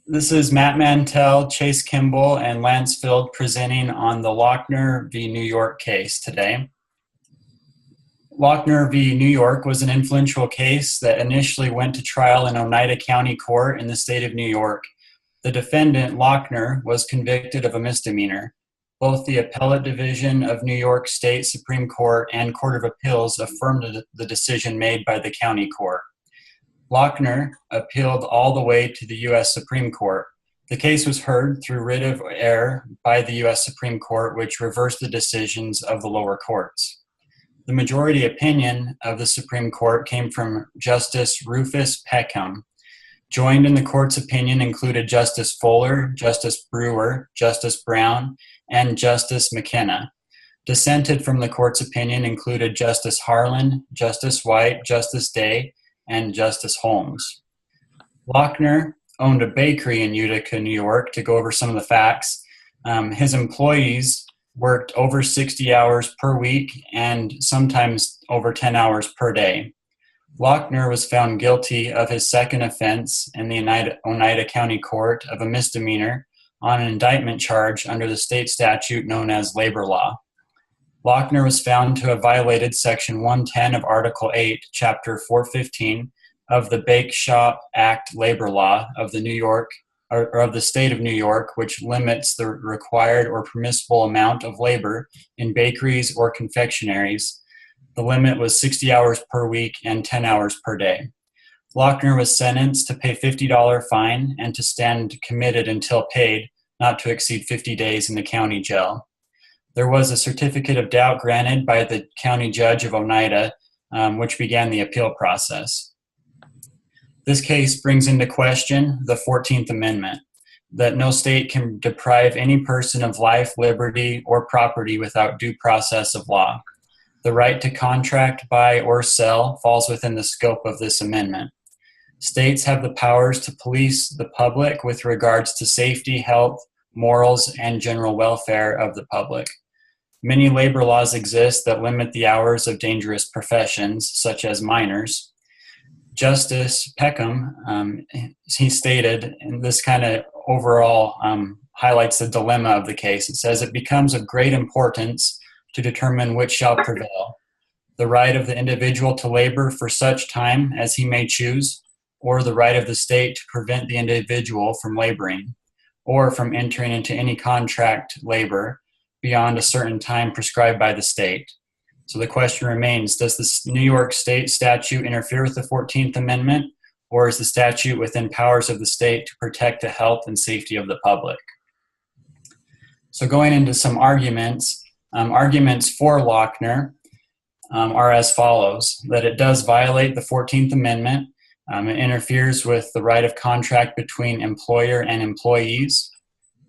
This is Matt Mantell, Chase Kimball, and Lance Field presenting on the Lochner v. New York case today. Lochner v. New York was an influential case that initially went to trial in Oneida County Court in the state of New York. The defendant, Lochner, was convicted of a misdemeanor. Both the Appellate Division of New York State Supreme Court and Court of Appeals affirmed the decision made by the county court. Lochner appealed all the way to the U.S. Supreme Court. The case was heard through writ of error by the U.S. Supreme Court, which reversed the decisions of the lower courts. The majority opinion of the Supreme Court came from Justice Rufus Peckham. Joined in the court's opinion included Justice Fuller, Justice Brewer, Justice Brown, and Justice McKenna. Dissented from the court's opinion included Justice Harlan, Justice White, Justice Day, and Justice Holmes. Lochner owned a bakery in Utica, New York. To go over some of the facts, his employees worked over 60 hours per week and sometimes over 10 hours per day. Lochner was found guilty of his second offense in the Oneida County Court of a misdemeanor on an indictment charge under the state statute known as labor law. Lochner was found to have violated Section 110 of Article 8, Chapter 415 of the Bake Shop Act labor law of the of the state of New York, which limits the required or permissible amount of labor in bakeries or confectionaries. The limit was 60 hours per week and 10 hours per day. Lochner was sentenced to pay a $50 fine and to stand committed until paid, not to exceed 50 days in the county jail. There was a certificate of doubt granted by the county judge of Oneida, which began the appeal process. This case brings into question the 14th Amendment, that no state can deprive any person of life, liberty, or property without due process of law. The right to contract, buy, or sell falls within the scope of this amendment. States have the powers to police the public with regards to safety, health, morals, and general welfare of the public. Many labor laws exist that limit the hours of dangerous professions, such as miners. Justice Peckham, he stated, and this kind of overall highlights the dilemma of the case. It says, it becomes of great importance to determine which shall prevail, the right of the individual to labor for such time as he may choose, or the right of the state to prevent the individual from laboring, or from entering into any contract labor beyond a certain time prescribed by the state. So the question remains, does the New York State statute interfere with the 14th Amendment, or is the statute within powers of the state to protect the health and safety of the public? So going into some arguments, arguments for Lochner are as follows: that it does violate the 14th Amendment. It interferes with the right of contract between employer and employees.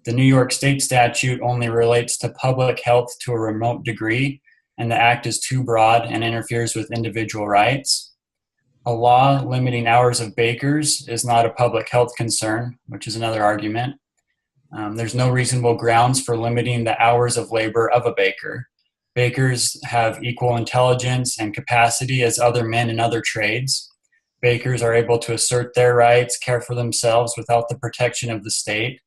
The New York State statute only relates to public health to a remote degree, and the act is too broad and interferes with individual rights. A law limiting hours of bakers is not a public health concern, which is another argument. There's no reasonable grounds for limiting the hours of labor of a baker. Bakers have equal intelligence and capacity as other men in other trades. Bakers are able to assert their rights, care for themselves without the protection of the state.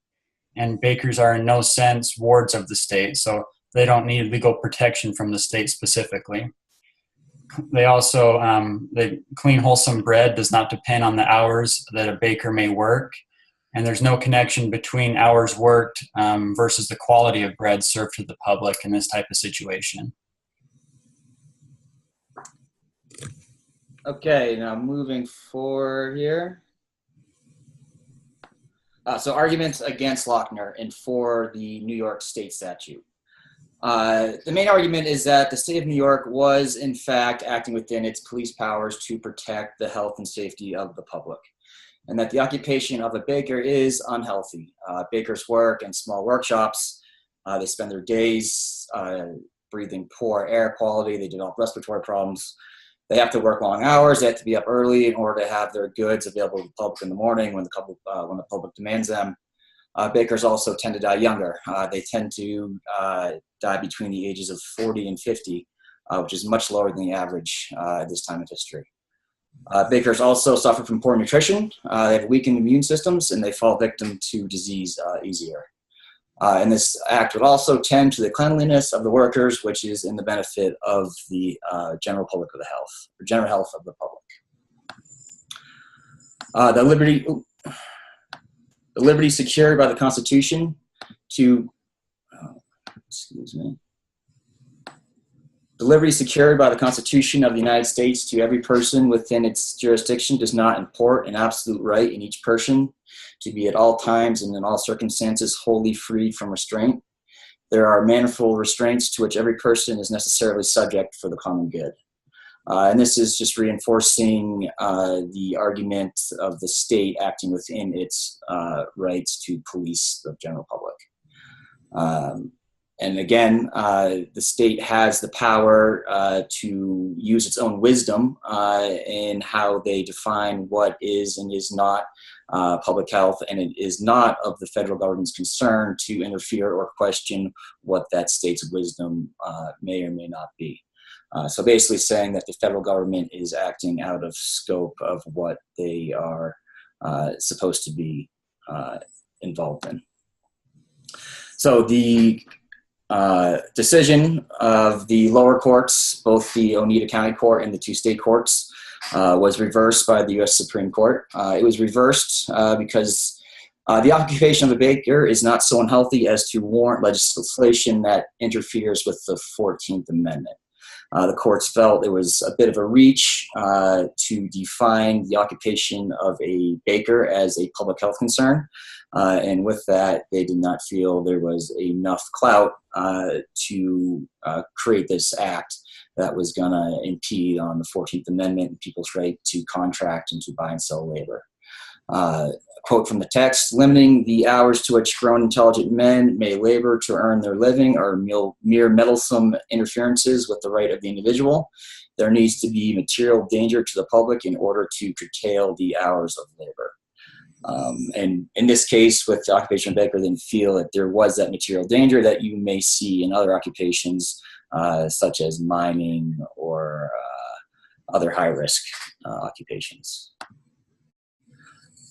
And bakers are in no sense wards of the state, so they don't need legal protection from the state specifically. They also, the clean, wholesome bread does not depend on the hours that a baker may work, and there's no connection between hours worked versus the quality of bread served to the public in this type of situation. Okay, now moving forward here. So arguments against Lochner and for the New York State statute. The main argument is that the state of New York was, in fact, acting within its police powers to protect the health and safety of the public, and that the occupation of a baker is unhealthy. Bakers work in small workshops. They spend their days breathing poor air quality. They develop respiratory problems. They have to work long hours. They have to be up early in order to have their goods available to the public in the morning when the public demands them. Bakers also tend to die younger. They tend to die between the ages of 40 and 50, which is much lower than the average at this time of history. Bakers also suffer from poor nutrition. They have weakened immune systems, and they fall victim to disease easier. And this act would also tend to the cleanliness of the workers, which is in the benefit of the general public of the health, or general health of the public. The liberty secured by the Constitution to, The liberty secured by the Constitution of the United States to every person within its jurisdiction does not import an absolute right in each person to be at all times and in all circumstances wholly free from restraint. There are manifold restraints to which every person is necessarily subject for the common good. And this is just reinforcing the argument of the state acting within its rights to police the general public. And again, the state has the power to use its own wisdom in how they define what is and is not public health, and it is not of the federal government's concern to interfere or question what that state's wisdom may or may not be. So basically saying that the federal government is acting out of scope of what they are supposed to be involved in. So the decision of the lower courts, both the Oneida County Court and the two state courts, was reversed by the U.S. Supreme Court. It was reversed because the occupation of a baker is not so unhealthy as to warrant legislation that interferes with the 14th Amendment. The courts felt it was a bit of a reach to define the occupation of a baker as a public health concern. And with that, they did not feel there was enough clout to create this act that was going to impede on the 14th Amendment and people's right to contract and to buy and sell labor. Quote from the text, limiting the hours to which grown intelligent men may labor to earn their living are mere meddlesome interferences with the right of the individual. There needs to be material danger to the public in order to curtail the hours of labor. And in this case, with the occupation of baker, they didn't feel that there was that material danger that you may see in other occupations, such as mining or other high-risk occupations.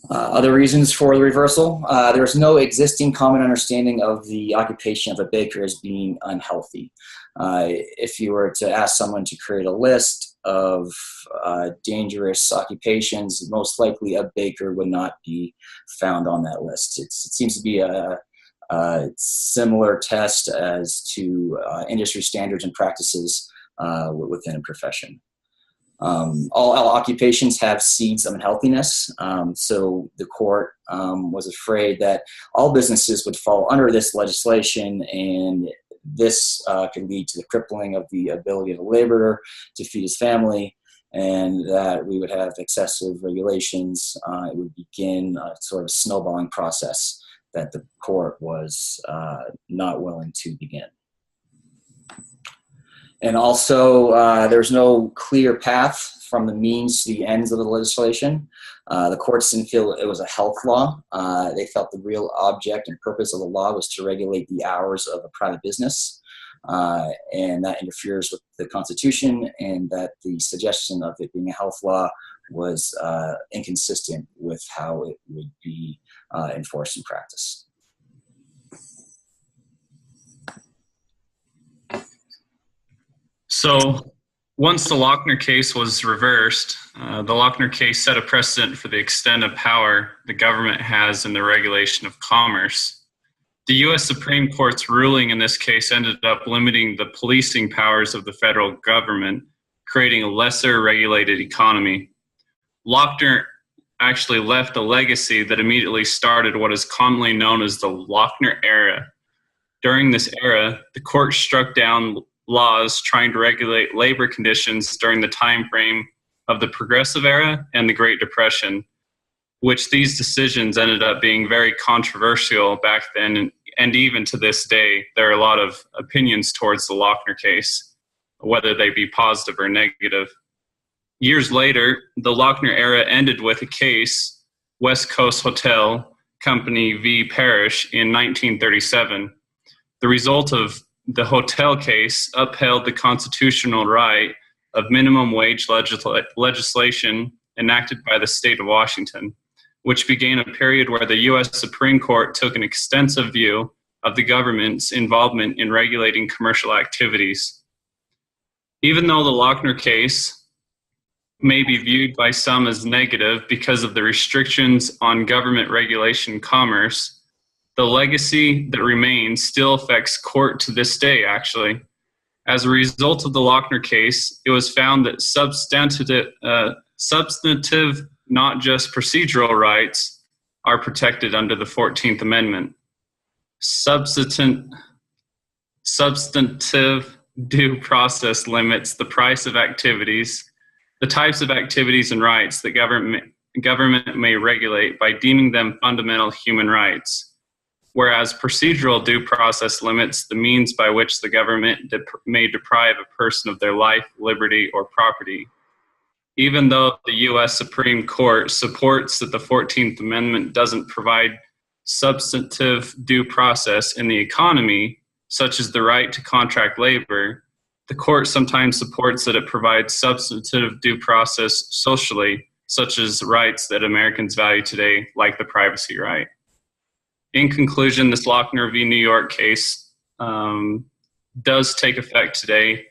Other reasons for the reversal, there is no existing common understanding of the occupation of a baker as being unhealthy. If you were to ask someone to create a list of dangerous occupations, most likely a baker would not be found on that list. It seems to be a similar test as to industry standards and practices within a profession. All occupations have seeds of unhealthiness, so the court was afraid that all businesses would fall under this legislation, and this could lead to the crippling of the ability of the laborer to feed his family, and that we would have excessive regulations. It would begin a sort of snowballing process that the court was not willing to begin. And also, there's no clear path from the means to the ends of the legislation. The courts didn't feel it was a health law. They felt the real object and purpose of the law was to regulate the hours of a private business. And that interferes with the Constitution, and that the suggestion of it being a health law was inconsistent with how it would be enforced in practice. So once the Lochner case was reversed, the Lochner case set a precedent for the extent of power the government has in the regulation of commerce. The U.S. Supreme Court's ruling in this case ended up limiting the policing powers of the federal government, creating a lesser regulated economy. Lochner actually left a legacy that immediately started what is commonly known as the Lochner era. During this era, the court struck down laws trying to regulate labor conditions during the time frame of the Progressive Era and the Great Depression, which these decisions ended up being very controversial back then, and even to this day, there are a lot of opinions towards the Lochner case, whether they be positive or negative. Years later, the Lochner era ended with a case, West Coast Hotel Company v. Parrish in 1937. The result of the hotel case upheld the constitutional right of minimum wage legislation enacted by the state of Washington, which began a period where the U.S. Supreme Court took an extensive view of the government's involvement in regulating commercial activities. Even though the Lochner case may be viewed by some as negative because of the restrictions on government regulation and commerce, the legacy that remains still affects court to this day, actually. As a result of the Lochner case, it was found that substantive, not just procedural rights, are protected under the 14th Amendment. Substantive due process limits the price of activities, the types of activities and rights that government may regulate by deeming them fundamental human rights, whereas procedural due process limits the means by which the government may deprive a person of their life, liberty, or property. Even though the U.S. Supreme Court supports that the 14th Amendment doesn't provide substantive due process in the economy, such as the right to contract labor, the court sometimes supports that it provides substantive due process socially, such as rights that Americans value today, like the privacy right. In conclusion, this Lochner v. New York case does take effect today,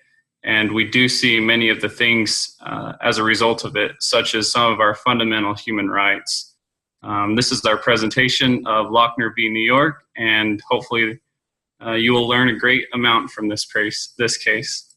and we do see many of the things as a result of it, such as some of our fundamental human rights. This is our presentation of Lochner v. New York, and hopefully you will learn a great amount from this case.